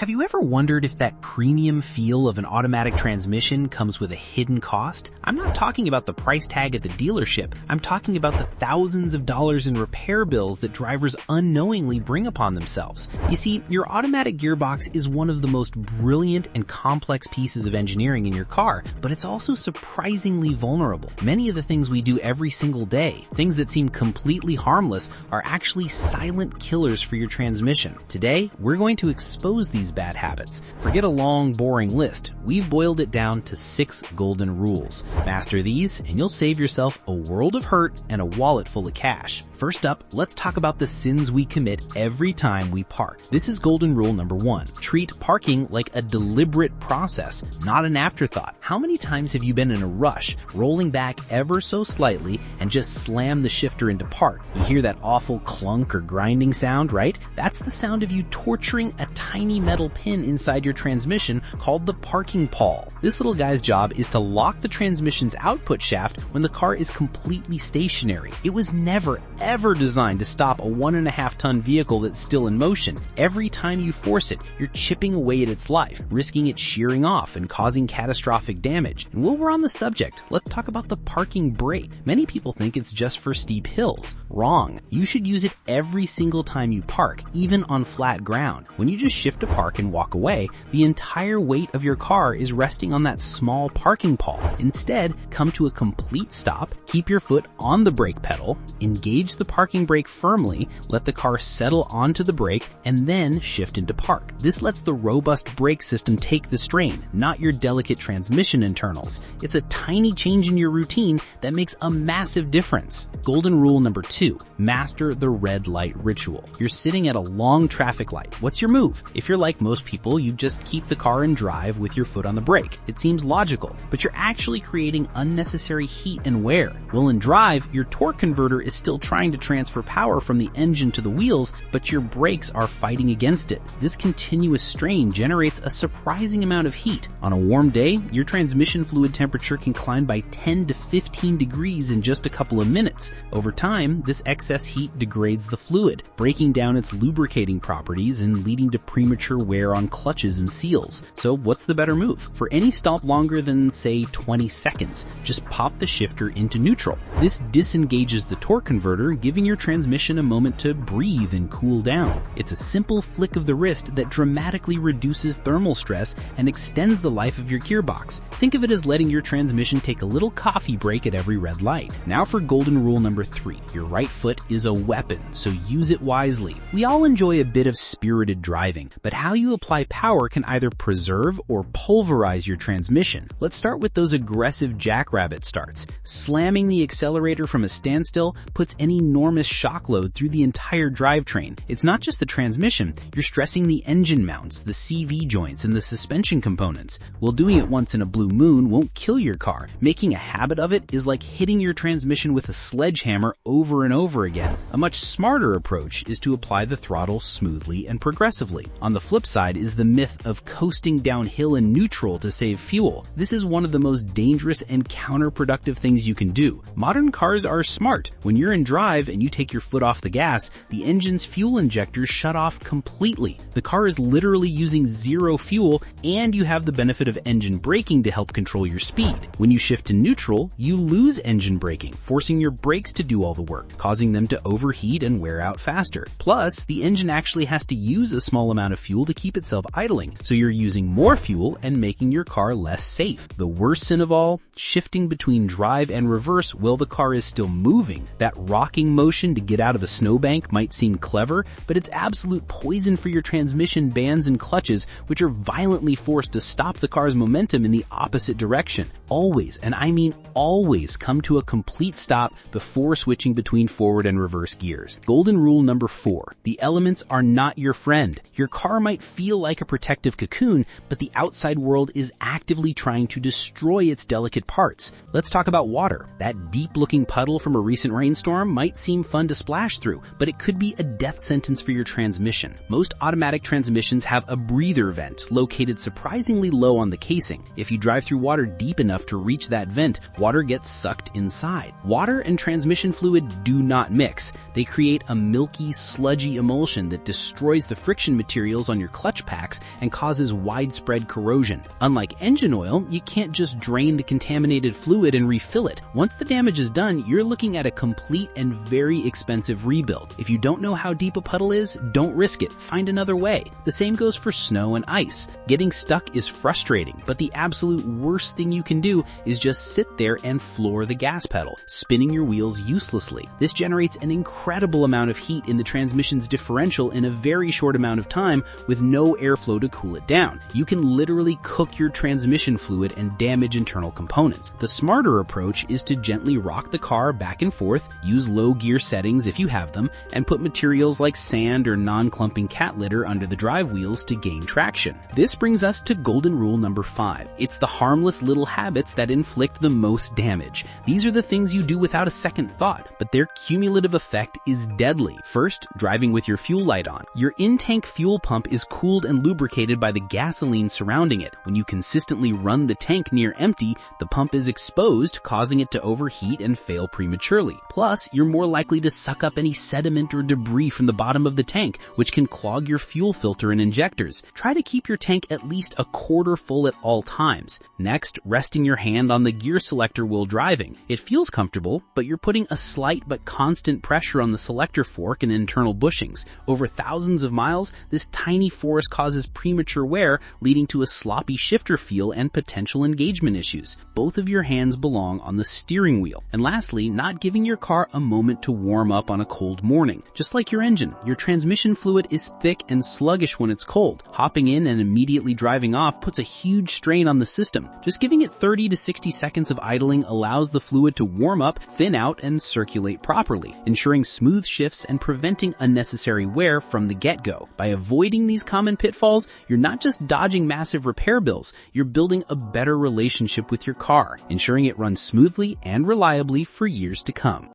Have you ever wondered if that premium feel of an automatic transmission comes with a hidden cost? I'm not talking about the price tag at the dealership. I'm talking about the thousands of dollars in repair bills that drivers unknowingly bring upon themselves. You see, your automatic gearbox is one of the most brilliant and complex pieces of engineering in your car, but it's also surprisingly vulnerable. Many of the things we do every single day, things that seem completely harmless, are actually silent killers for your transmission. Today, we're going to expose these bad habits. Forget a long, boring list. We've boiled it down to 6 golden rules. Master these, and you'll save yourself a world of hurt and a wallet full of cash. First up, let's talk about the sins we commit every time we park. This is golden rule number 1. Treat parking like a deliberate process, not an afterthought. How many times have you been in a rush, rolling back ever so slightly and just slam the shifter into park? You hear that awful clunk or grinding sound, right? That's the sound of you torturing a tiny metal pin inside your transmission called the parking pawl. This little guy's job is to lock the transmission's output shaft when the car is completely stationary. It was never, ever designed to stop a 1.5-ton vehicle that's still in motion. Every time you force it, you're chipping away at its life, risking it shearing off and causing catastrophic damage. And while we're on the subject, let's talk about the parking brake. Many people think it's just for steep hills. Wrong. You should use it every single time you park, even on flat ground. When you just shift to park and walk away, the entire weight of your car is resting on that small parking pawl. Instead, come to a complete stop, keep your foot on the brake pedal, engage the parking brake firmly, let the car settle onto the brake, and then shift into park. This lets the robust brake system take the strain, not your delicate transmission internals. It's a tiny change in your routine that makes a massive difference. Golden rule number 2, master the red light ritual. You're sitting at a long traffic light. What's your move? If you're like most people, you just keep the car in drive with your foot on the brake. It seems logical, but you're actually creating unnecessary heat and wear. Well, in drive, your torque converter is still trying to transfer power from the engine to the wheels, but your brakes are fighting against it. This continuous strain generates a surprising amount of heat. On a warm day, your transmission fluid temperature can climb by 10 to 15 degrees in just a couple of minutes. Over time, this excess heat degrades the fluid, breaking down its lubricating properties and leading to premature wear on clutches and seals. So what's the better move? For any stop longer than, say, 20 seconds, just pop the shifter into neutral. This disengages the torque converter, giving your transmission a moment to breathe and cool down. It's a simple flick of the wrist that dramatically reduces thermal stress and extends the life of your gearbox. Think of it as letting your transmission take a little coffee break at every red light. Now for golden rule number 3. Your right foot is a weapon, so use it wisely. We all enjoy a bit of spirited driving, but how you apply power can either preserve or pulverize your transmission. Let's start with those aggressive jackrabbit starts. Slamming the accelerator from a standstill puts an enormous shock load through the entire drivetrain. It's not just the transmission, you're stressing the engine mounts, the CV joints, and the suspension components. Well, doing it once in a blue moon won't kill your car. Making a habit of it is like hitting your transmission with a sledgehammer over and over again. A much smarter approach is to apply the throttle smoothly and progressively. On the flip side is the myth of coasting downhill in neutral to save fuel. This is one of the most dangerous and counterproductive things you can do. Modern cars are smart. When you're in drive and you take your foot off the gas, the engine's fuel injectors shut off completely. The car is literally using zero fuel, and you have the benefit of engine braking to help control your speed. When you shift to neutral, you lose engine braking, forcing your brakes to do all the work, causing them to overheat and wear out faster. Plus, the engine actually has to use a small amount of fuel to keep itself idling, so you're using more fuel and making your car less safe. The worst sin of all, shifting between drive and reverse while the car is still moving. That rocking motion to get out of a snowbank might seem clever, but it's absolute poison for your transmission bands and clutches, which are violently forced to stop the car's momentum in the opposite direction. Always, and I mean always, come to a complete stop before switching between forward and reverse gears. Golden rule number 4. The elements are not your friend. Your car might feel like a protective cocoon, but the outside world is actively trying to destroy its delicate parts. Let's talk about water. That deep-looking puddle from a recent rainstorm might seem fun to splash through, but it could be a death sentence for your transmission. Most automatic transmissions have a breather vent located surprisingly low on the casing. If you drive through water deep enough to reach that vent, water gets sucked inside. Water and transmission fluid do not mix. They create a milky, sludgy emulsion that destroys the friction materials on your clutch packs and causes widespread corrosion. Unlike engine oil, you can't just drain the contaminated fluid and refill it. Once the damage is done, you're looking at a complete and very expensive rebuild. If you don't know how deep a puddle is, don't risk it. Find another way. The same goes for snow and ice. Getting stuck is frustrating, but the absolute worst thing you can do is just sit there and floor the gas pedal, spinning your wheels uselessly. This generates an incredible amount of heat in the transmission's differential in a very short amount of time with no airflow to cool it down. You can literally cook your transmission fluid and damage internal components. The smarter approach is to gently rock the car back and forth, use low gear settings if you have them, and put materials like sand or non-clumping cat litter under the drive wheels to gain traction. This brings us to golden rule number 5. It's the harmless little habits that inflict the most damage. These are the things you do without a second thought, but their cumulative effect is deadly. First, driving with your fuel light on. Your in-tank fuel pump is cooled and lubricated by the gasoline surrounding it. When you consistently run the tank near empty, the pump is exposed, causing it to overheat and fail prematurely. Plus, you're more likely to suck up any sediment or debris from the bottom of the tank, which can clog your fuel filter and injectors. Try to keep your tank at least a quarter full at all times. Next, resting your hand on the gear selector while driving. It feels comfortable, but you're putting a slight but constant pressure on the selector fork and internal bushings. Over thousands of miles, this tiny force causes premature wear, leading to a sloppy shifter feel and potential engagement issues. Both of your hands belong on the steering wheel. And lastly, not giving your car a moment to warm up on a cold morning. Just like your engine, your transmission fluid is thick and sluggish when it's cold. Hopping in and immediately driving off puts a huge strain on the system. Just giving it 30 to 60 seconds of idling allows the fluid to warm up, thin out, and circulate properly, ensuring smooth shifts and preventing unnecessary wear from the get-go. By avoiding these common pitfalls, you're not just dodging massive repair bills, you're building a better relationship with your car, ensuring it runs smoothly and reliably for years to come.